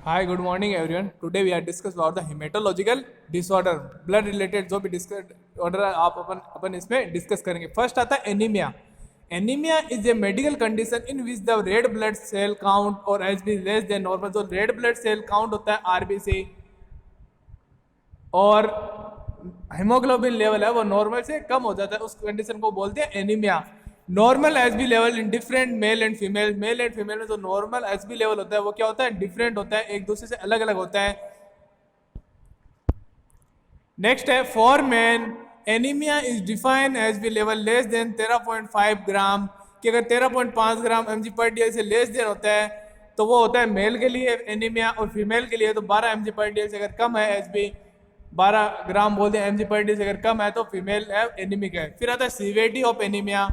Hi, good morning everyone. Today we are discuss about the hematological disorder, blood related जो भी discuss order आप अपन इसमें discuss करेंगे. First आता है anaemia. Anaemia is a medical condition in which the red blood cell count और H B less than normal. जो red blood cell count होता है आरबीसी और हेमोग्लोबिन लेवल है वो नॉर्मल से कम हो जाता है, उस कंडीशन को बोलते हैं anaemia. Normal H B level in different male and female. Male and female में जो नॉर्मल एच बी लेवल होता है वो क्या होता है, डिफरेंट होता है, एक दूसरे से अलग अलग होता है. नेक्स्ट है for man anaemia is define H B level less than 13.5 gram. कि अगर 13.5 ग्राम एम जी पर डी से लेस देन होता है तो वो होता है मेल के लिए एनीमिया, और फीमेल के लिए तो 12 एम जी पर डी से अगर कम है एच बी 12 ग्राम बोलते हैं एम जी पर डी से अगर कम है तो फीमेल है एनीमिक है. फिर आता है सीवियरिटी ऑफ एनीमिया.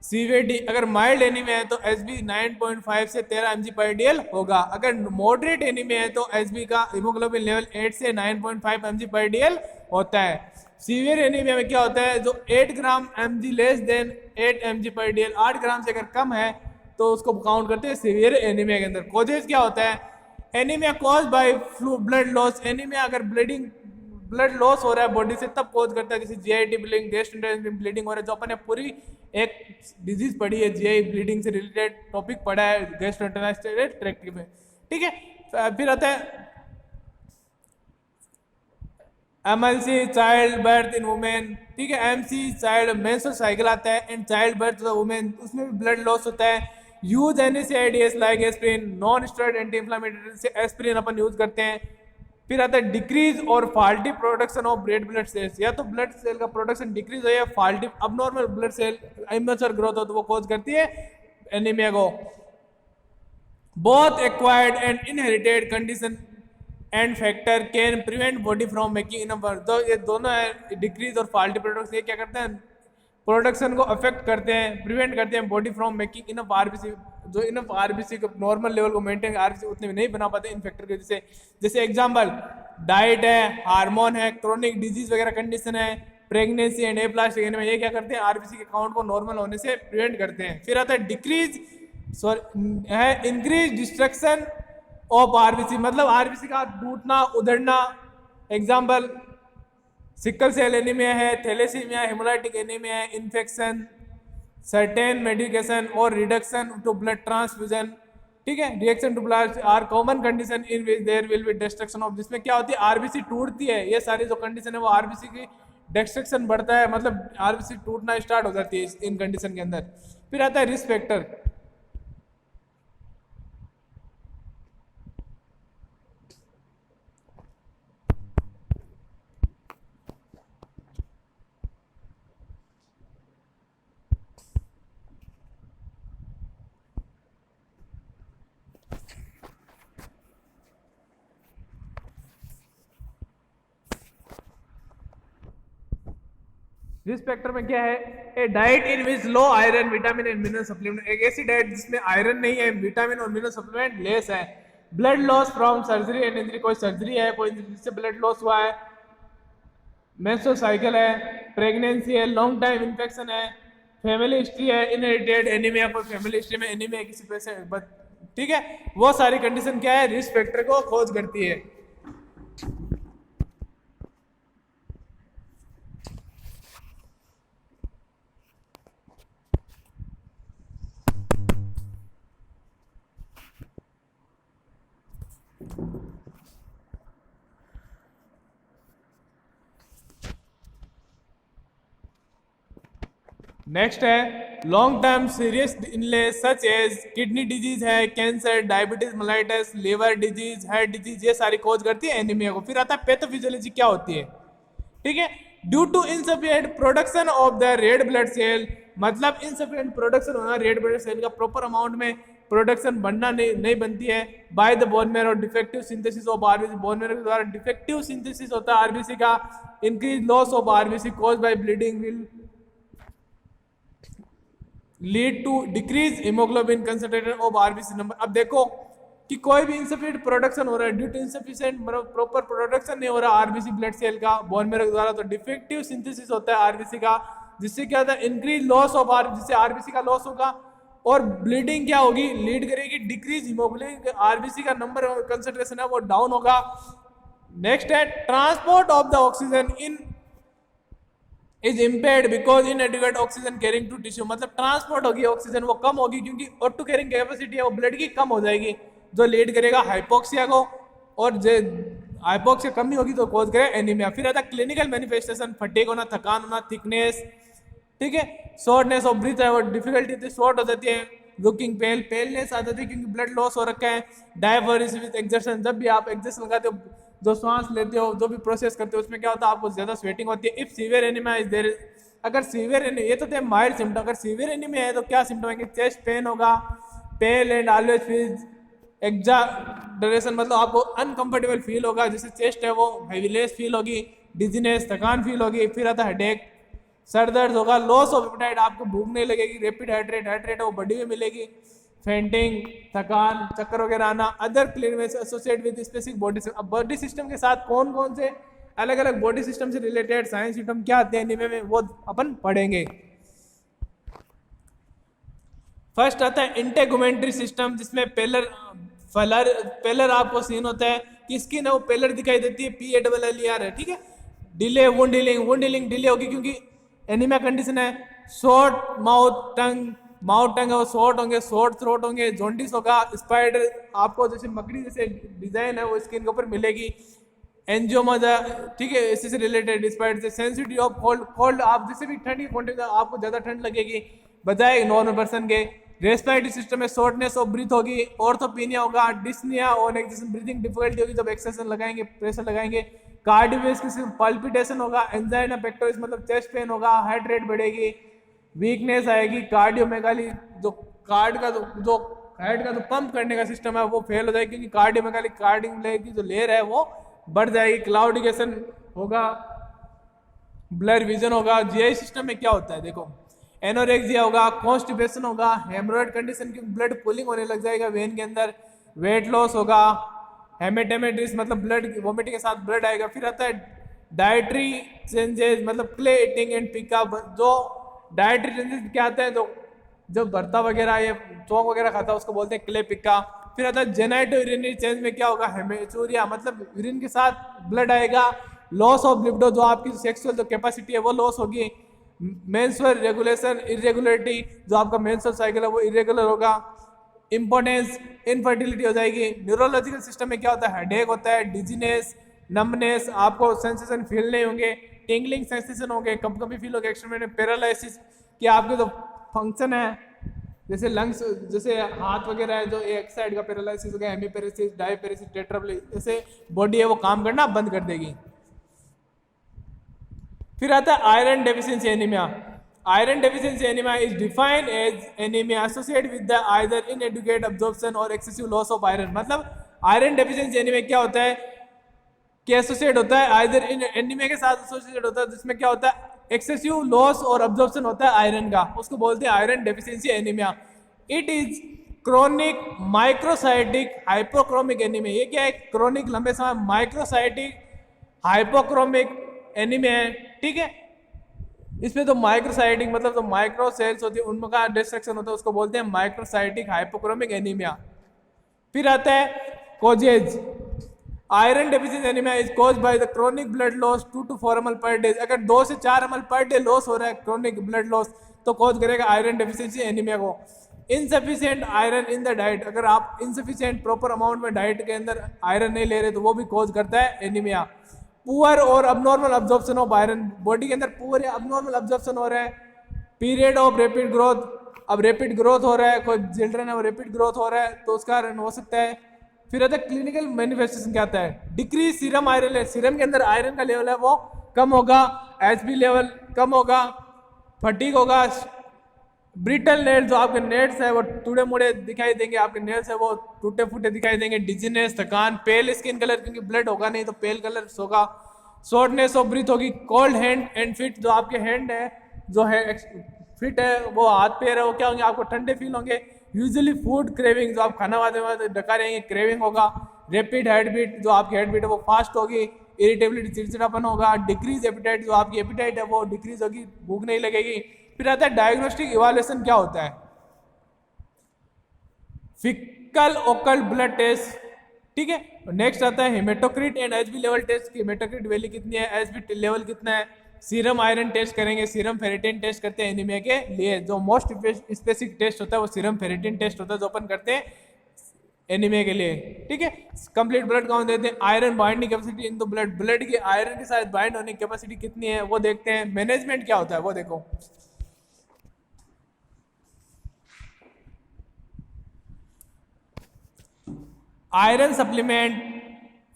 सीवियरिटी अगर माइल्ड एनीमिया है तो एच बी 9.5 से 13 एम जी पर डी होगा. अगर मॉडरेट एनीमिया है तो एच बी का हीमोग्लोबिन लेवल 8 से 9.5 एम जी पर डी होता है. सीवियर एनीमिया में क्या होता है, जो 8 gram M G less than 8 M G per D 8 ग्राम से अगर कम है तो उसको काउंट करते हैं सीवियर एनीमिया के अंदर. कोजेज क्या होता है, anaemia cause by blood loss. Anaemia अगर ब्लड लॉस हो रहा है बॉडी से तब कॉज करता है, जैसे जीआईटी ब्लीडिंग, गैस्ट्रोइंटेस्टाइनल ब्लीडिंग हो रहा है, जो अपन ने पूरी एक डिजीज पढ़ी है जीआई ब्लीडिंग से रिलेटेड टॉपिक पढ़ा है गैस्ट्रोइंटेस्टाइनल ट्रैक्ट में. ठीक है. फिर आता है MLC child birth in women. ठीक है. एमसी चाइल्ड मेंस्ट्रुअल साइकिल आता है एंड चाइल्ड बर्थ वुमेन, उसमें भी ब्लड लॉस होता है. Use NSAIDs like aspirin, non steroid anti inflammatory से एस्प्रिन अपन यूज करते हैं. फिर आता है डिक्रीज और faulty production of red blood cells. या तो ब्लड सेल का प्रोडक्शन डिक्रीज हो या faulty abnormal blood cell immature growth हो तो वो कॉज करती है एनीमिया को. Both acquired and inherited condition and factor can prevent body from making enough. तो ये दोनों है डिक्रीज और फॉल्टी प्रोडक्शन, ये क्या करते हैं प्रोडक्शन को अफेक्ट करते हैं, प्रिवेंट करते हैं body from making enough RBC. जो इनफ आरबीसी को नॉर्मल लेवल को मेंटेन आरबीसी उतने भी नहीं बना पाते इन फैक्टर के वजह से. जैसे एग्जांपल डाइट है, हार्मोन है, क्रोनिक डिजीज वगैरह कंडीशन है, प्रेगनेंसी एंड एप्लास्टिक एनीमिया, ये क्या करते हैं आरबीसी के काउंट को नॉर्मल होने से प्रिवेंट करते हैं. फिर आता है डिक्रीज है इंक्रीज डिस्ट्रक्शन ऑफ आरबीसी, मतलब आरबीसी का टूटना उधड़ना. एग्जांपल सिकल सेल एनीमिया है, थैलेसीमिया, हेमोलाइटिक एनीमिया है, इन्फेक्शन, सर्टेन मेडिकेशन और रिडक्शन टू ब्लड ट्रांसफ्यूजन. ठीक है. Reaction to blood are common condition in which there will be destruction of, जिसमें क्या होती है आरबीसी टूटती है. ये सारी जो कंडीशन है वो आरबीसी की डिस्ट्रक्शन बढ़ता है, मतलब आरबीसी टूटना स्टार्ट हो जाती है इन कंडीशन के अंदर. फिर आता है रिस्क फैक्टर. रिस्क फैक्टर में क्या है, a diet in which low iron vitamin and mineral supplement. एक ऐसी डाइट जिसमें आयरन नहीं है, विटामिन और मिनरल सप्लीमेंट लेस है. Blood loss from surgery and injury, कोई सर्जरी है, कोई जिससे ब्लड लॉस हुआ है, मेंस्ट्रुअल साइकिल है, प्रेगनेंसी है, लॉन्ग टाइम इन्फेक्शन है, फैमिली हिस्ट्री है, इनहेरिटेड एनीमिया, कोई फैमिली हिस्ट्री में एनीमिया है किसी पेशेंट. ठीक है. वो सारी कंडीशन क्या है रिस्क फैक्टर को खोज करती है. नेक्स्ट है long term serious illness such as kidney disease है, cancer, diabetes mellitus, liver disease, heart disease, ये सारी कॉज करती है एनीमिया को. फिर आता है पैथोफिजियोलॉजी क्या होती है. ठीक है. Due to insufficient production of the red blood cell, मतलब इनसफिशिएंट प्रोडक्शन होना रेड ब्लड सेल का प्रॉपर अमाउंट में प्रोडक्शन बनना नहीं बनती है. By the bone marrow defective synthesis of RBC, bone marrow के द्वारा डिफेक्टिव सिंथेसिस होता है आरबीसी का. Increase loss of RBC cause by bleeding will lead to decrease haemoglobin concentration of RBC number. अब देखो कि कोई भी इनसफिशिएंट प्रोडक्शन हो रहा है, due to insufficient proper production नहीं हो रहा आरबीसी ब्लड सेल का बोन मैरो के द्वारा, तो डिफेक्टिव सिंथेसिस होता है आरबीसी का, जिससे क्या होता है इंक्रीज लॉस ऑफ जिससे आरबीसी का लॉस होगा. और ब्लीडिंग क्या होगी, लीड करेगी डिक्रीज हीमोग्लोबिन, आरबीसी का नंबर कंसंट्रेशन है वो डाउन होगा। नेक्स्ट है transport of the oxygen in is impaired because inadequate oxygen carrying to tissue, मतलब ट्रांसपोर्ट होगी ऑक्सीजन वो कम होगी क्योंकि O2 कैरिंग कैपेसिटी है वो ब्लड की कम हो जाएगी, जो लीड करेगा हाइपोक्सिया को, और हाइपोक्सिया कमी होगी तो कॉज करे एनीमिया। फिर आता क्लिनिकल मैनिफेस्टेशन, फटीग होना, थकान होना, थिकनेस, ठीक है, शॉर्टनेस ऑफ ब्रीथ है वो डिफिकल्टी होती है, शॉर्ट हो जाती है, लुकिंग पेलनेस आ जाती है क्योंकि ब्लड लॉस हो रखा है, डायफोरिस विद एक्सर्शन, जब भी आप एक्सर्शन लगाते हो, जो सांस लेते हो, जो भी प्रोसेस करते हो उसमें क्या होता है आपको ज्यादा स्वेटिंग होती है। If severe anaemia is there, अगर सीवियर एनीमिया, ये तो थे माइल्ड सिम्टम, अगर सीवियर एनीमिया है तो क्या सिम्टम है कि चेस्ट पेन होगा, pale and always feel exaggeration, मतलब आपको अनकंफर्टेबल फील होगा, जैसे चेस्ट है वो हेवीनेस फील होगी, डिजीनेस थकान फील होगी, फिर आता है हेडेक, सर दर्द होगा, लॉस ऑफ एपेटाइट, आपको भूख नहीं लगेगी, रैपिड हाइड्रेट है वो बॉडी में मिलेगी, फेंटिंग, थकान, चक्कर वगैरह आना, other clinic associate with specific body system. अब बॉडी सिस्टम के साथ कौन कौन से अलग अलग बॉडी सिस्टम से रिलेटेड साइंस सिस्टम क्या आते हैं एनीमिया में वो अपन पढ़ेंगे। फर्स्ट आता है इंटेगुमेंट्री सिस्टम, जिसमें पेलर आपको सीन होता है कि स्किन है वो पेलर दिखाई देती है, PALLER है, ठीक है। डिले वुंड हीलिंग डिले होगी क्योंकि एनीमिया कंडीशन है। शॉर्ट माउथ टंग है वो शॉर्ट होंगे, शॉर्ट थ्रोट होंगे, जॉन्डिस होगा, स्पाइडर आपको जैसे मकड़ी जैसे डिजाइन है वो स्किन के ऊपर मिलेगी, एंजियोमा, ठीक है, इसी से रिलेटेड स्पाइडर से। सेंसिटिव ऑफ कोल्ड, आप जैसे भी ठंड की आपको ज्यादा ठंड लगेगी बजाय नॉर्मल पर्सन के। रेस्पिरेटरी सिस्टम में शॉर्टनेस ऑफ ब्रीथ होगी, ऑर्थोपिनिया होगा, डिस्निया और ब्रीथिंग डिफिकल्टी होगी जब एक्सरसाइज लगाएंगे, प्रेशर लगाएंगे। कार्डियोवैस्कुलर पल्पिटेशन होगा, एंजाइना पेक्टोरिस मतलब चेस्ट पेन होगा, हार्ट रेट बढ़ेगी, वीकनेस आएगी, कार्डियोमेगाली, जो हेड का जो पंप करने का सिस्टम है वो फेल हो जाएगी क्योंकि कार्डियोमेगाली जो लेयर है वो बढ़ जाएगी, क्लाउडिकेशन होगा, ब्लर विजन होगा। जीआई सिस्टम में क्या होता है देखो, एनोरेक्सिया होगा, कॉन्स्टिपेशन होगा, हेमोरॉइड कंडीशन की ब्लड पुलिंग होने लग जाएगा वेन के अंदर, वेट लॉस होगा, हेमेटेमेट्रिस मतलब ब्लड वोमिटिंग के साथ ब्लड आएगा। फिर आता है डाइटरी चेंजेस, मतलब क्ले ईटिंग एंड पिकअप, जो डाइटरी चेंजेस क्या आता है, तो जब भरता वगैरह या चौक वगैरह खाता है उसको बोलते हैं क्ले पिका। फिर आता है जेनाइटो यूरिनरी चेंज में क्या होगा, हेमेचूरिया मतलब यूरिन के साथ ब्लड आएगा, लॉस ऑफ लिबिडो, जो आपकी सेक्सुअल जो कैपेसिटी है वो लॉस होगी, मेंस्ट्रुअल रेगुलेशन इरेगुलरिटी, जो आपका मेंस्ट्रुअल साइकिल है वो इरेगुलर होगा, इंपोर्टेंस इनफर्टिलिटी हो जाएगी। न्यूरोलॉजिकल सिस्टम में क्या होता है, हेडेक होता है, डिजीनेस, नमनेस, आपको सेंसेशन फील नहीं होंगे, टिंगलिंग सेंसेशन होंगे, कभी कभी फील होगा, एक्सट्रीम पैरालिसिस, कि आपके जो फंक्शन है जैसे लंग्स, जैसे हाथ वगैरह है, जो एक साइड का पैरालिसिस हो गया, हेमीपैरेसिस, डायपैरेसिस, टेट्राप्लेजिया, जैसे बॉडी है वो काम करना बंद कर देगी। फिर आता है iron deficiency anaemia. Iron deficiency anaemia is defined as anaemia associated with the either inadequate absorption और एक्सेसिव लॉस ऑफ आयरन। मतलब आयरन डेफिशिएंसी एनीमिया क्या होता है कि एसोसिएट होता है आइदर इन एनीमिया के साथ एसोसिएट होता है, जिसमें क्या होता है एक्सेसिव लॉस और अब्जॉर्प्शन होता है आयरन का, उसको बोलते हैं iron deficiency anaemia. It is chronic microcytic hypochromic anaemia. ये क्या है, क्रोनिक लंबे समय माइक्रोसाइटिक हाइपोक्रोमिक एनीमिया है, ठीक है। इसमें तो माइक्रोसाइटिक मतलब तो माइक्रो सेल्स होती है उनका डिस्ट्रक्शन होता है, उसको बोलते हैं माइक्रोसाइटिक हाइपोक्रोमिक एनीमिया। फिर आता है causes. Iron deficiency anaemia is caused by the chronic blood loss 2 to 4 ml per day. अगर 2 से 4 ml पर डे लॉस हो रहा है क्रोनिक ब्लड लॉस तो कॉज करेगा आयरन डेफिशिएंसी एनीमिया को। Insufficient iron in the diet, अगर आप इनसफिशिएंट प्रॉपर अमाउंट में डाइट के अंदर आयरन नहीं ले रहे तो वो भी कॉज करता है एनीमिया। पुअर और abnormal absorption of iron, body के अंदर पुअर या अबनॉर्मल अब्जॉर्प्शन हो रहा है। पीरियड ऑफ रैपिड ग्रोथ, अब रैपिड ग्रोथ हो रहा है, कोई चिल्ड्रन है वो रैपिड ग्रोथ हो रहा है तो उसका कारण हो सकता है। फिर आता है क्लिनिकल मैनिफेस्टेशन क्या आता है, डिक्रीज सीरम आयरन है, सीरम के अंदर आयरन का लेवल है वो कम होगा, एचबी लेवल कम होगा, फटीग होगा, ब्रिटल नेल्स, जो आपके नेल्स है वो टूटे मुड़े दिखाई देंगे, आपके नेल्स है वो टूटे फूटे दिखाई देंगे, डिजीनेस, थकान, पेल स्किन कलर क्योंकि ब्लड होगा नहीं तो पेल कलर होगा, शॉर्टनेस ऑफ ब्रीथ होगी, कोल्ड हैंड एंड फीट, जो आपके हैंड है जो है फिट है वो हाथ पैर है वो क्या होंगे, आपको ठंडे फील होंगे। यूजुअली फूड क्रेविंग, जो आप खाना खाते हुए डका रहेंगे क्रेविंग होगा। रैपिड हार्ट बीट, जो आपकी हार्ट बीट है वो फास्ट होगी। इरिटेबिलिटी, चिड़चिड़ापन होगा। डिक्रीज एपिटाइट, जो आपकी एपिटाइट है वो डिक्रीज होगी, भूख नहीं लगेगी। फिर आता है डायग्नोस्टिक इवैल्यूएशन क्या होता है। फिकल ओकल ब्लड टेस्ट, ठीक है। नेक्स्ट आता है haematocrit and HB level test की हेमेटोक्रिट वैल्यू कितनी है, एचबी लेवल कितना है। सीरम आयरन टेस्ट करेंगे, सीरम फेरेटिन टेस्ट करते हैं एनीमिया के लिए। जो मोस्ट स्पेसिफिक टेस्ट होता है वो सीरम फेरेटिन टेस्ट होता है जो अपन करते हैं एनीमिया के लिए, ठीक है। कंप्लीट ब्लड काउंट देते हैं। Iron binding capacity in the blood, blood की आयरन के साथ बाइंड होने की कैपेसिटी कितनी है वो देखते हैं। मैनेजमेंट क्या होता है वो देखो। Iron supplement,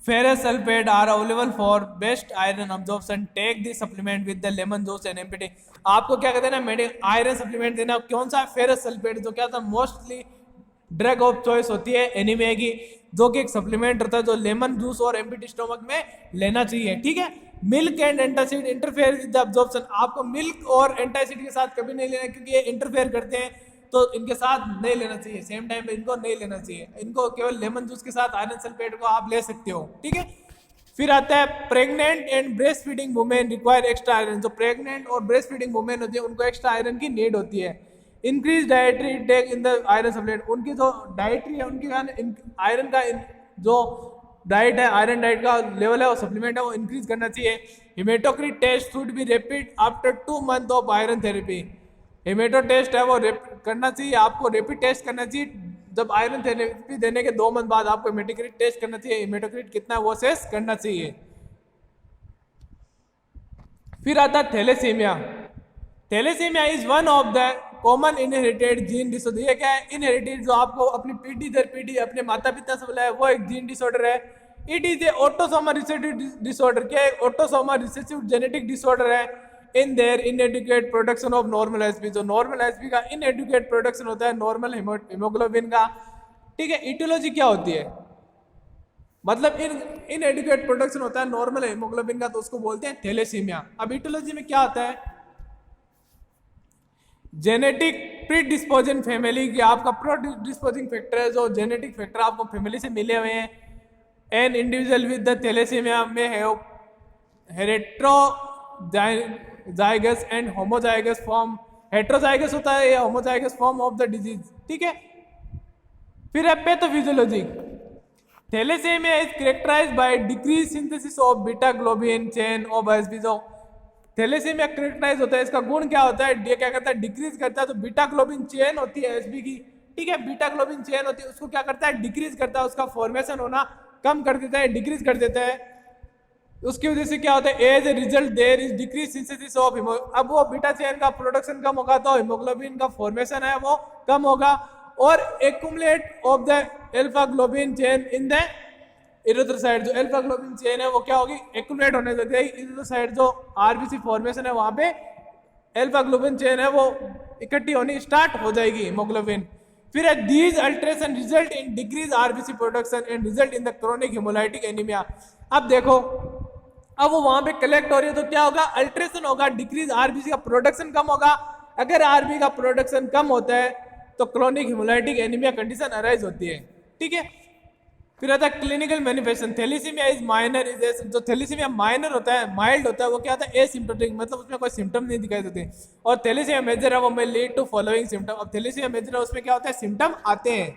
ferrous sulfate are available for best iron absorption. Take the supplement with the lemon juice and MPT. आपको क्या कहते हैं ना, आयरन सप्लीमेंट देना। कौन सा, फेरस सल्फेट, जो क्या था मोस्टली ड्रग ऑफ चॉइस होती है एनीमिया की, जो कि एक सप्लीमेंट होता है जो लेमन जूस और एम्प्टी स्टोमक में लेना चाहिए, ठीक है। Milk and antacid interfere with the absorption. आपको मिल्क और एंटासिड के साथ कभी नहीं लेना क्योंकि ये इंटरफेयर करते हैं, तो इनके साथ नहीं लेना चाहिए। सेम टाइम पे इनको नहीं लेना चाहिए, इनको केवल लेमन जूस के साथ आयरन सल्फेट को आप ले सकते हो, ठीक है। फिर आता है pregnant and breast feeding women require extra iron. जो प्रेग्नेंट और ब्रेस्ट फीडिंग वुमेन होती है उनको एक्स्ट्रा आयरन की नीड होती है। Increase dietary take in the iron supplement. उनकी जो डाइटरी है, उनकी आयरन का जो डाइट है, आयरन डाइट का लेवल है, वो सप्लीमेंट है, वो इंक्रीज करना चाहिए। Haematocrit test should be repeat after 2 month of iron therapy. Haemato test है वो करना चाहिए, आपको रेपिड टेस्ट करना चाहिए। जब आयरन थेरेपी देने के 2 मंथ बाद आपको हेमेटोक्रिट टेस्ट करना चाहिए, हेमेटोक्रिट कितना है वो असेस करना चाहिए। फिर आता है thalassaemia. Thalassaemia is one of the common inherited gene disorder. ये क्या है, इनहेरिटेड, जो आपको अपनी पीढ़ी दर पीढ़ी अपने माता पिता से मिला है, वो एक जीन डिसऑर्डर है। It is A autosomal recessive disorder. क्या है, ऑटोसोमल रिसेसिव जेनेटिक डिसऑर्डर है। In their inadequate production of normal SP. जो नॉर्मल एसपी का इनएडुकेट प्रोडक्शन होता है नॉर्मल हीमोग्लोबिन का, ठीक है। इटियोलॉजी क्या होती है, मतलब इनएडुकेट प्रोडक्शन होता है नॉर्मल हीमोग्लोबिन का, तो उसको बोलते हैं थैलेसीमिया। अब इटियोलॉजी में क्या होता है, जेनेटिक प्रीडिस्पोजिंग फैमिली की, आपका प्रीडिस्पोजिंग फैक्टर है, जो जेनेटिक फैक्टर आपको फैमिली से मिले हुए हैं। An individual with the thalassaemia में है heterozygous and homozygous form. Heterozygous होता है या homozygous form of the disease, ठीक है। फिर है pathophysiology. Thalassaemia is characterised by decrease synthesis of beta globin chain of SB. जो थैलेसीमिया कैरेक्टराइज होता है, इसका गुण क्या होता है, ये क्या करता है, डिक्रीज करता है। तो बीटा ग्लोबिन चेन होती है एसबी की, ठीक है, बीटा ग्लोबिन चेन होती है, उसको क्या करता है, डिक्रीज करता है, उसका फॉर्मेशन होना कम कर देता है, डिक्रीज कर देता है। उसकी वजह से क्या होता है, as a result there is decrease synthesis of अब वो बीटा चेन का प्रोडक्शन कम होगा तो हीमोग्लोबिन का फॉर्मेशन है वो कम होगा, और accumulate of the alpha globin chain in the erythrocyte. जो अल्फा ग्लोबिन चेन है वो क्या होगी, एक्युमुलेट होने देती है। इरेथ्रोसाइट जो आरबीसी फॉर्मेशन है वहां पे अल्फा ग्लोबिन चेन है वो इकट्ठी होनी स्टार्ट हो जाएगी हीमोग्लोबिन। फिर these alteration result in decrease RBC production and result in the chronic haemolytic anaemia. अब देखो, अब वो वहां पे कलेक्ट हो रही है तो क्या होगा, अल्ट्रेशन होगा, डिक्रीज आरबीसी का प्रोडक्शन कम होगा। अगर आरबी का प्रोडक्शन कम होता है तो chronic haemolytic anaemia condition arise होती है, ठीक है। फिर आता है clinical manifestation. Thalassaemia is minor, जो थैलेसीमिया माइनर होता है, माइल्ड होता है, वो क्या होता है, एसिम्प्टोमेटिक, मतलब उसमें कोई सिम्टम नहीं दिखाई देते। और थैलेसीमिया मेजर है वो में लीड टू फॉलोइंग सिम्टम। अब थैलेसीमिया मेजर है उसमें क्या होता है, सिम्टम आते हैं।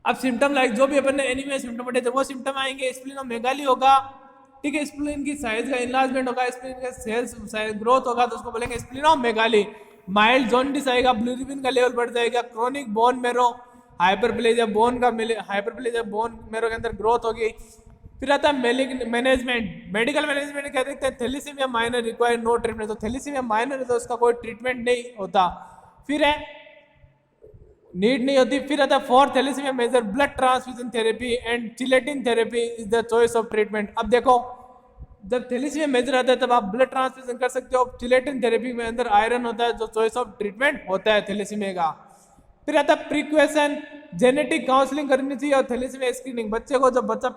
अब सिम्टम लाइक जो भी अपन ने एनीमिया सिम्टम बताए वो सिम्टम आएंगे। स्प्लीनोमेगाली होगा, ठीक है, स्प्लीन की साइज का इनलार्जमेंट होगा, स्प्लीन का सेल्स ग्रोथ होगा तो उसको बोलेंगे स्प्लीनोमेगाली। माइल्ड जॉन्डिस आएगा, बिलिरुबिन का लेवल बढ़ जाएगा। Chronic bone marrow hyperplasia, bone का हाइपरप्लेजिया बोन मेरो के अंदर ग्रोथ होगी। फिर आता है मैनेजमेंट। मेडिकल मैनेजमेंट क्या देखते हैं, thalassaemia minor require no treatment. तो थैलेसीमिया माइनर है तो उसका कोई ट्रीटमेंट नहीं होता, फिर है नीड नहीं होती। फिर आता है for thalassaemia major blood transfusion therapy and chelation therapy is the choice of treatment. अब देखो, जब थैलेसीमिया मेजर आता है तब आप ब्लड ट्रांसफ्यूजन कर सकते हो। चिलेटिन थेरेपी में अंदर आयरन होता है जो चॉइस ऑफ ट्रीटमेंट होता है थैलेसीमिया का। फिर आता है प्रिक्वेशन, जेनेटिक काउंसलिंग करनी चाहिए और थैलेसीमिया स्क्रीनिंग। बच्चे को जब बच्चा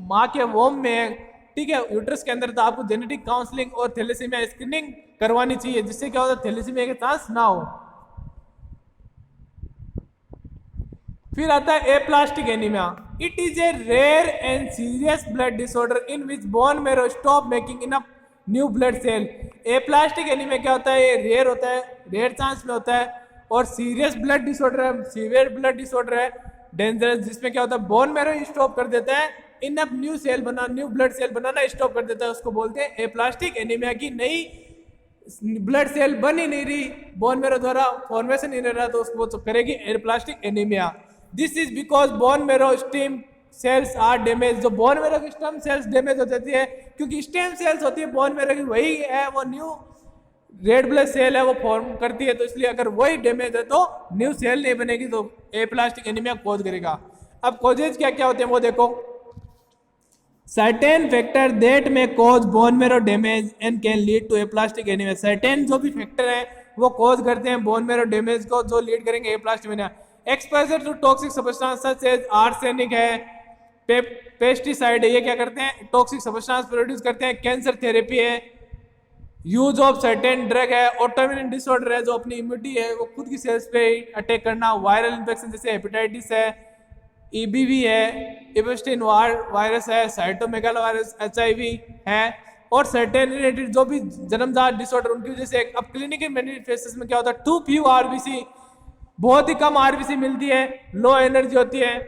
माँ के वोम में है, ठीक है, यूट्रस के अंदर, तो आपको जेनेटिक काउंसलिंग और थैलेसीमिया स्क्रीनिंग करवानी चाहिए, जिससे क्या होता है थैलेसीमिया के चांस ना हो। फिर आता है aplastic anaemia. It is a rare and serious blood disorder in which bone marrow stop making enough new blood cell. Aplastic anaemia क्या होता है, ये रेयर होता है, रेयर चांस में होता है, और सीरियस ब्लड डिसऑर्डर है, सीवियर ब्लड डिसऑर्डर है, डेंजरस, जिसमें क्या होता है बोन मैरो स्टॉप कर देता है, इनफ न्यू सेल बना न्यू ब्लड सेल बनाना स्टॉप कर देता है, उसको बोलते हैं एप्लास्टिक एनीमिया की नई ब्लड सेल बन ही नहीं रही, बोन मैरो द्वारा फॉर्मेशन नहीं रहा, तो उसको तो करेगी aplastic anaemia. This is because bone marrow stem cells are damage, जो बोन मैरो की स्टेम सेल्स डैमेज हो जाती है, क्योंकि स्टेम सेल्स होती है बोन मैरो की, वही है वो न्यू रेड ब्लड सेल है वो फॉर्म करती है, तो इसलिए अगर वही डैमेज है तो न्यू सेल नहीं बनेगी, तो एप्लास्टिक एनीमिया कॉज करेगा। अब कॉजेज क्या क्या होते हैं वो देखो। Certain factor that may cause bone marrow damage and can lead to aplastic anaemia, certain जो भी फैक्टर है वो कॉज करते हैं बोन मैरो डैमेज को, जो लीड करेंगे aplastic anaemia. Exposure to toxic substance such as arsenic है, पेस्टिसाइड है, ये क्या करते हैं टॉक्सिक सब्सटेंस प्रोड्यूस करते हैं। कैंसर थेरेपी है, यूज ऑफ सर्टेन ड्रग है, ऑटोइम्यून डिसऑर्डर है, जो अपनी इम्यूनिटी है वो खुद की सेल्स पे अटैक करना, वायरल इन्फेक्शन जैसे हेपेटाइटिस है, ईबीवी है, इबस्टीन वायरस है, साइटोमेगालो वायरस, एचआईवी है, और सर्टेन रिलेटेड जो भी जन्मजात डिसऑर्डर उनकी वजह से। अब क्लिनिकल मैनिफेस्टेशन में क्या होता है, टू फ्यू आरबीसी, बहुत ही कम आरबीसी मिलती है, लो एनर्जी होती है,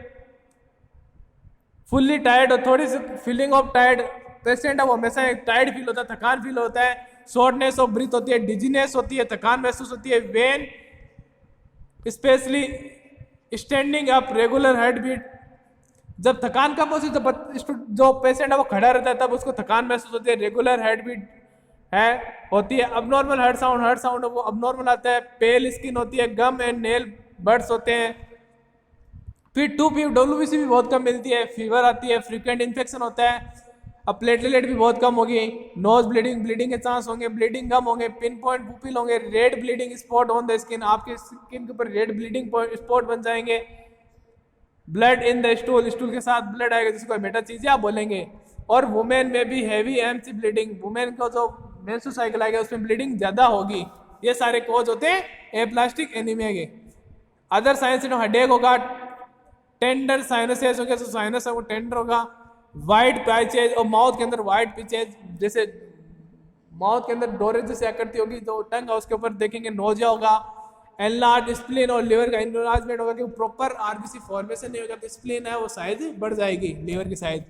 फुल्ली टायर्ड और थोड़ी सी फीलिंग ऑफ टायर्ड, पेशेंट है वो हमेशा टायर्ड फील होता है, थकान फील होता है, शॉर्टनेस ऑफ ब्रीथ होती है, डिजीनेस होती है, थकान महसूस होती है, when specially standing up, regular heart beat, जब थकान कम होती है तो जो पेशेंट है वो खड़ा रहता है तब उसको थकान महसूस होती है, रेगुलर हार्ट बीट है होती है, अबनॉर्मल हार्ट साउंड वो अबनॉर्मल आता है, पेल स्किन होती है, गम एंड नेल बर्ड्स होते हैं, फिर टू पी डब्ल्यूबीसी भी बहुत कम मिलती है, फीवर आती है, फ्रीक्वेंट इन्फेक्शन होता है, अब प्लेटलेट भी बहुत कम होगी, नोज ब्लीडिंग के चांस होंगे, ब्लीडिंग कम होंगे, पिन पॉइंट पुपिल होंगे, red bleeding spot on the skin, आपके स्किन के ऊपर रेड ब्लीडिंग स्पॉट बन जाएंगे, ब्लड इन द स्टूल के साथ ब्लड आएगा जिसको मेटाचीजिया बोलेंगे, और वुमेन में भी हैवी एमसी ब्लीडिंग, वुमेन को जो मेंस्ट्रुअल साइकिल आएगा उसमें ब्लीडिंग ज्यादा होगी। ये सारे कॉज होते हैं एप्लास्टिक एनीमिया के। अदर साइंस हेडेक होगा, टेंडर साइनसेस हो गया, तो साइनस है वो टेंडर होगा, वाइट पैचेज और माउथ के अंदर वाइट पैचेज, जैसे माउथ के अंदर डोरे जैसे आकृति होगी, जो टंग है उसके ऊपर देखेंगे नोजिया होगा, एनलार्ज स्प्लीन और लिवर का इनलार्जमेंट होगा कि प्रॉपर आरबीसी फॉर्मेशन नहीं होगा, तो स्प्लीन है वो साइज बढ़ जाएगी, लिवर की साइज।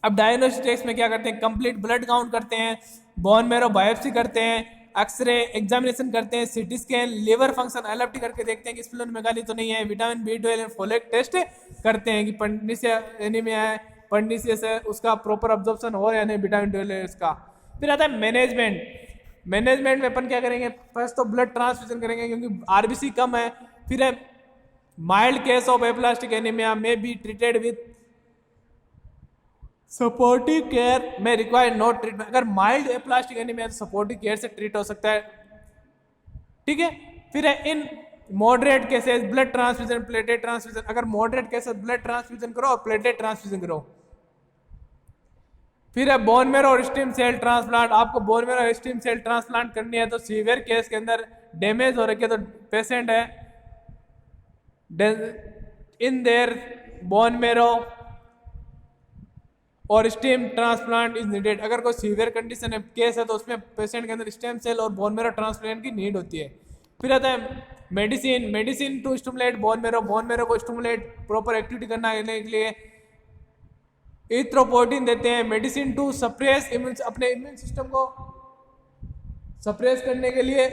अब डायग्नोस्टिक्स में क्या करते हैं, कंप्लीट ब्लड काउंट करते हैं, बोन मैरो बायोप्सी करते हैं, एक्सरे एग्जामिनेशन करते हैं, CT scan, liver function LFT करके देखते हैं कि स्प्लेनोमेगाली तो नहीं है, vitamin B12 and folate test करते हैं कि पर्नीशिया एनीमिया है, पर्नीशियस है, उसका प्रॉपर अब्जॉर्प्शन हो या नहीं विटामिन B12 इसका। फिर आता है मैनेजमेंट में अपन क्या करेंगे, फर्स्ट तो ब्लड ट्रांसफ्यूजन करेंगे क्योंकि आरबीसी कम है, फिर है mild case of aplastic anaemia may be treated with supportive care may require no treatment, अगर माइल्ड एप्लास्टिक एनीमिया तो सपोर्टिव केयर से ट्रीट हो सकता है, ठीक है। फिर है in moderate cases blood transfusion, platelet transfusion, अगर मॉडरेट केसेस ब्लड ट्रांसफ्यूजन करो और प्लेटेट ट्रांसफ्यूजन करो। फिर है बोन मैरो और स्टेम सेल ट्रांसप्लांट, आपको बोन मैरो और स्टेम सेल ट्रांसप्लांट करनी है तो सीवियर केस के अंदर डैमेज हो रखी है तो पेशेंट है इन देयर बोन मैरो और स्टेम ट्रांसप्लांट इज नीडेड, अगर कोई सीवियर कंडीशन है केस है तो उसमें पेशेंट के अंदर स्टेम सेल और बोन मैरो ट्रांसप्लांट की नीड होती है। फिर आता है medicine to stimulate bone marrow को स्टिमुलेट प्रॉपर एक्टिविटी करने के लिए इथ्रोपोइटिन देते हैं, मेडिसिन टू सप्रेस अपने इम्यून सिस्टम को सप्रेस करने के लिए।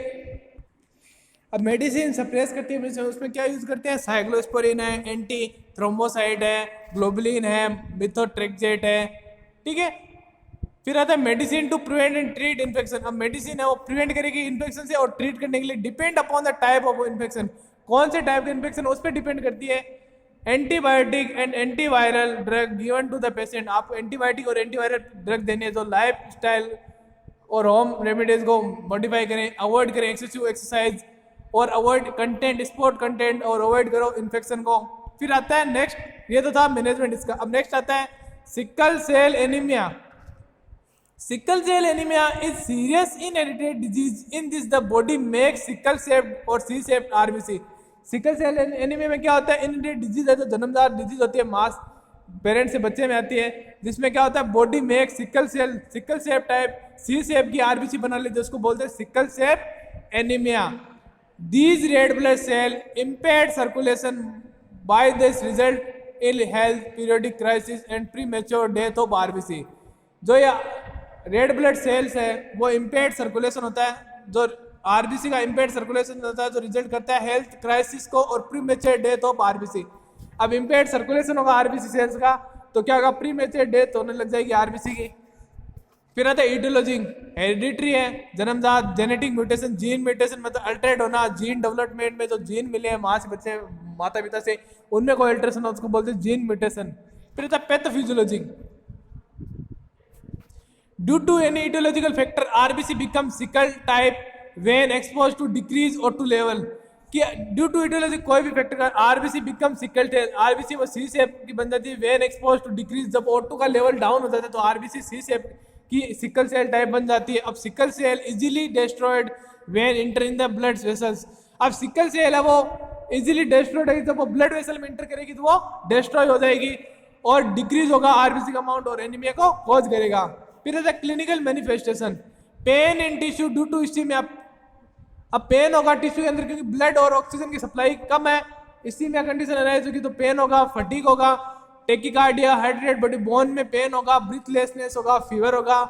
अब मेडिसिन सप्रेस करती है उसमें क्या यूज करते हैं, साइक्लोस्पोरिन है, एंटी थ्रोम्बोसाइड है, ग्लोबुलिन है, मिथोट्रेक्सेट है, ठीक है। फिर आता है medicine to prevent and treat infection, अब मेडिसिन है वो प्रिवेंट करेगी इन्फेक्शन से और ट्रीट करने के लिए depend upon the type of infection, कौन से टाइप के इन्फेक्शन उस पर डिपेंड करती है। Antibiotic and antiviral drug given to the patient, आपको एंटीबायोटिक और एंटीवायरल ड्रग देने जो लाइफ स्टाइल और होम रेमेडीज को मॉडिफाई करें, अवॉइड करें एक्सेसिव एक्सरसाइज और अवॉइड कंटेंट स्पोर्ट कंटेंट और अवॉइड करो इन्फेक्शन को। फिर आता है नेक्स्ट, ये तो था मैनेजमेंट इसका, अब नेक्स्ट आता है sickle cell anaemia. Sickle cell anaemia is serious inherited disease in this the body make sickle shaped और C shaped RBC. Sickle cell anaemia में क्या होता है, इनहेरिटेड डिजीज है, जो जन्मजात डिजीज होती है, मास पेरेंट से बच्चे में आती है, जिसमें क्या होता है बॉडी में एक sickle shape type C shape की आरबीसी बना लेते हैं, उसको बोलते हैं sickle shape anaemia. These red blood cell impaired circulation by this result ill health, periodic crisis and premature death of RBC. जो ये रेड ब्लड सेल्स है वो इम्पेयर्ड सर्कुलेशन होता है, जो आरबीसी का इम्पेयर्ड सर्कुलेशन होता है जो रिजल्ट करता है हेल्थ क्राइसिस को और प्रीमेच्योर डेथ ऑफ आरबीसी। अब इम्पेयर्ड सर्कुलेशन होगा आरबीसी सेल्स का तो क्या होगा, प्रीमेच्योर डेथ होने लग जाएगी आरबीसी की। फिर आता है ईटियोलॉजी, हेरिडिटरी है, जन्मजात, जेनेटिक म्यूटेशन, जीन म्यूटेशन मतलब अल्टरेट होना, जीन डेवलपमेंट में जो जीन मिले हैं माँ से बच्चे माता पिता से उनमें कोई अल्टरेशन हो उसको बोलते हैं जीन म्यूटेशन। फिर आता है pathophysiology, due to any aetiological factor RBC become sickle type when expose to decrease O two level, कि ड्यू टू ईटियोलॉजी कोई भी फैक्टर का RBC become sickle cell, RBC वो सी शेप की बन जाती है, व्हेन एक्सपोज टू डिक्रीज जब O2 का लेवल डाउन हो जाता है तो आरबीसी सी शेप की सिकल सेल टाइप बन जाती है। अब sickle cell easily destroyed when enter in the blood vessels, अब सिकल सेल है वो इजीली डिस्ट्रॉयड है, जब वो ब्लड वेसल में एंटर करेगी तो वो डिस्ट्रॉय हो जाएगी और डिक्रीज होगा आरबीसी का अमाउंट और एनीमिया को कॉज करेगा। फिर है clinical manifestation, pain in tissue due to ischaemia, अब पेन होगा टिश्यू के अंदर क्योंकि ब्लड और ऑक्सीजन की सप्लाई कम है, इस्टीमिया कंडीशन अराइज होगी तो पेन होगा, फटीग होगा, टेकिकार्डिया, हार्ट रेट बढ़ी, बोन में पेन होगा, ब्रीथलेसनेस होगा, फीवर होगा,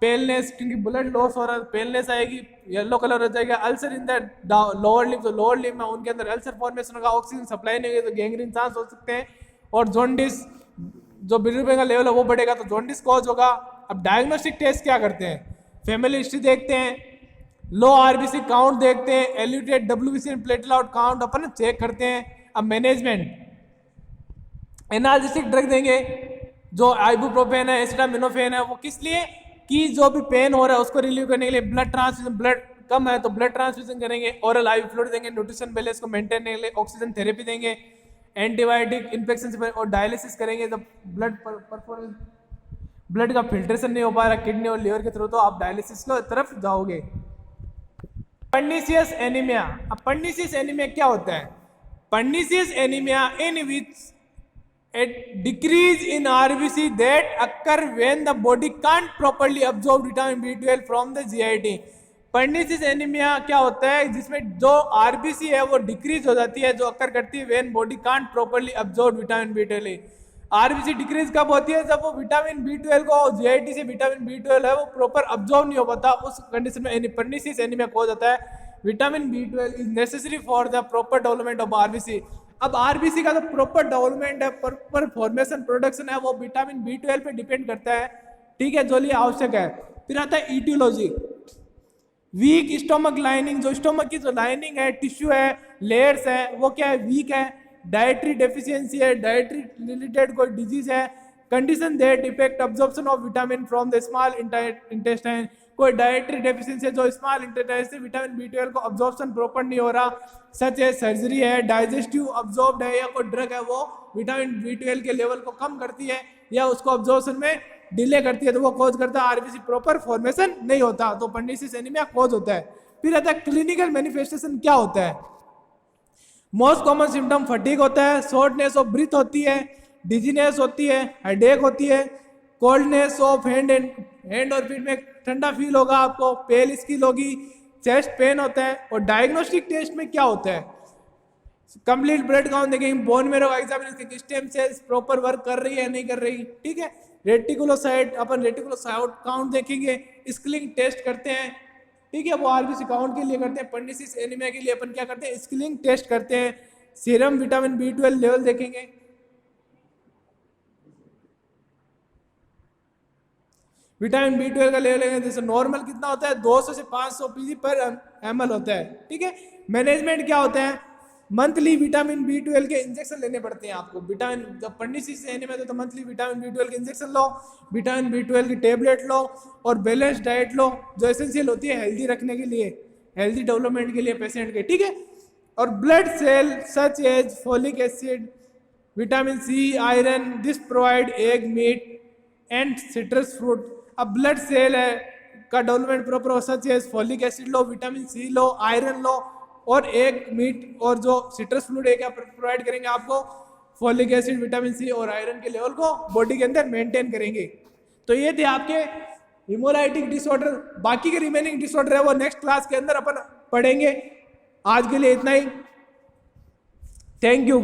पेलनेस क्योंकि ब्लड लॉस हो रहा है पेलनेस आएगी, येलो कलर हो जाएगा, ulcer in the lower limb, तो लोअर लिम्ब में उनके अंदर अल्सर फॉर्मेशन होगा, ऑक्सीजन सप्लाई नहीं होगी तो गैंग्रीन चांस हो सकते हैं, और जॉन्डिस जो बिलिरुबिन का लेवल है वो बढ़ेगा तो जॉन्डिस कॉज होगा। अब डायग्नोस्टिक टेस्ट क्या करते हैं, फैमिली हिस्ट्री देखते हैं, लो आरबीसी काउंट देखते हैं, elevated WBC and platelet count अपन चेक करते हैं। अब मैनेजमेंट, एनाल्जेसिक ड्रग देंगे जो आइबुप्रोफेन है, एसिटामिनोफेन है, वो किस लिए कि जो भी पेन हो रहा है उसको रिलीव करने के लिए, ब्लड ट्रांसफ्यूजन ब्लड कम है तो ब्लड ट्रांसफ्यूजन करेंगे, ओरल आईवी फ्लूइड देंगे, न्यूट्रिशन बैलेंस को मेंटेन करने के लिए ऑक्सीजन थेरेपी देंगे, एंटीबायोटिक इन्फेक्शन से और डायलिसिस करेंगे जब ब्लड परफॉर्मेंस ब्लड का फिल्ट्रेशन नहीं हो पा रहा किडनी और लीवर के थ्रू तो आप डायलिसिस की तरफ जाओगे। पर्नीशियस एनीमिया, अब पर्नीशियस एनीमिया क्या होता है, pernicious anaemia in which a decrease in RBC that occur when the body can't properly absorb vitamin B12 from the GIT। Pernicious anaemia क्या होता है जिसमें जो आरबीसी है वो डिक्रीज हो जाती है, जो अक्कर करती है when body can't properly absorb vitamin B12। RBC decrease कब होती है, जब वो विटामिन B12 को जीआईटी से विटामिन B12 है वो प्रॉपर अब्सॉर्ब नहीं हो पाता, उस कंडीशन में पर्नीशियस एनीमिया हो जाता है। Vitamin B12 is necessary for the proper development of RBC. अब आरबीसी का जो प्रॉपर डेवलपमेंट है, प्रॉपर फॉर्मेशन प्रोडक्शन है वो विटामिन B12 पे डिपेंड करता है, ठीक है, जो लिए आवश्यक है। फिर आता है ईटियोलॉजी, वीक स्टोमक लाइनिंग, जो स्टोमक की जो लाइनिंग है, टिश्यू है, लेयर्स है, वो क्या है, वीक है। डाइटरी डेफिशिएंसी है, डाइटरी रिलेटेड कोई डिजीज है। Condition that effect absorption of vitamin from the small intestine, कोई डाइटरी डेफिशिएंसी है जो स्मॉल इंटेस्टाइन से विटामिन B12 को अब्जॉर्प्शन प्रॉपर नहीं हो रहा, सच है सर्जरी है, डाइजेस्टिव अब्जॉर्ब्ड है, या कोई ड्रग है वो विटामिन B12 के लेवल को कम करती है या उसको अब्जॉर्प्शन में डिले करती है तो वो कॉज करता है आरबीसी प्रॉपर फॉर्मेशन नहीं होता, तो पर्नीशियस एनीमिया कॉज होता है। फिर आता है क्लिनिकल मैनिफेस्टेशन क्या होता है, मोस्ट कॉमन सिम्टम फटीग होता है, शॉर्टनेस ऑफ ब्रीथ होती है, डिजीनेस होती है, हेडेक होती है, कोल्डनेस ऑफ हैंड और फीट में ठंडा फील होगा आपको, पेल स्किन होगी, चेस्ट पेन होता है। और डायग्नोस्टिक टेस्ट में क्या होता है, कंप्लीट ब्लड काउंट देखेंगे, bone marrow examination stem cells proper work कर रही है नहीं कर रही, ठीक है। रेटिकुलोसाइट अपन रेटिकुलोसाइट काउंट देखेंगे, स्किलिंग टेस्ट करते हैं, ठीक है, वो आरबीसी काउंट के लिए करते हैं। पर्नीशियस एनीमिया के लिए अपन क्या करते हैं, स्किलिंग टेस्ट करते हैं। सीरम विटामिन B12 लेवल देखेंगे, विटामिन B12 का लेवल है जैसे नॉर्मल कितना होता है 200 से 500 pg पर ml होता है, ठीक है। मैनेजमेंट क्या होता है, मंथली विटामिन B12 के इंजेक्शन लेने पड़ते हैं आपको। विटामिन जब पर्नीशियस एनीमिया में तो मंथली विटामिन B12 के इंजेक्शन लो, विटामिन B12 की टेबलेट लो और बैलेंस डाइट लो जो एसेंशियल होती है हेल्दी रखने के लिए, हेल्दी डेवलपमेंट के लिए पेशेंट के, ठीक है। और blood cell such as folic acid, vitamin C, iron, this provide egg, meat and citrus fruit. अब ब्लड सेल है का development proper such as folic acid लो, विटामिन C लो, आयरन लो और एग, मीट और जो सिट्रस फ्रूट है क्या प्रोवाइड करेंगे आपको, फोलिक एसिड, विटामिन C और आयरन के लेवल को बॉडी के अंदर मेंटेन करेंगे। तो ये थे आपके हिमोलाइटिक डिसऑर्डर। बाकी के रिमेनिंग डिसऑर्डर है वो नेक्स्ट क्लास के अंदर अपन पढ़ेंगे, आज के लिए इतना ही। Thank you.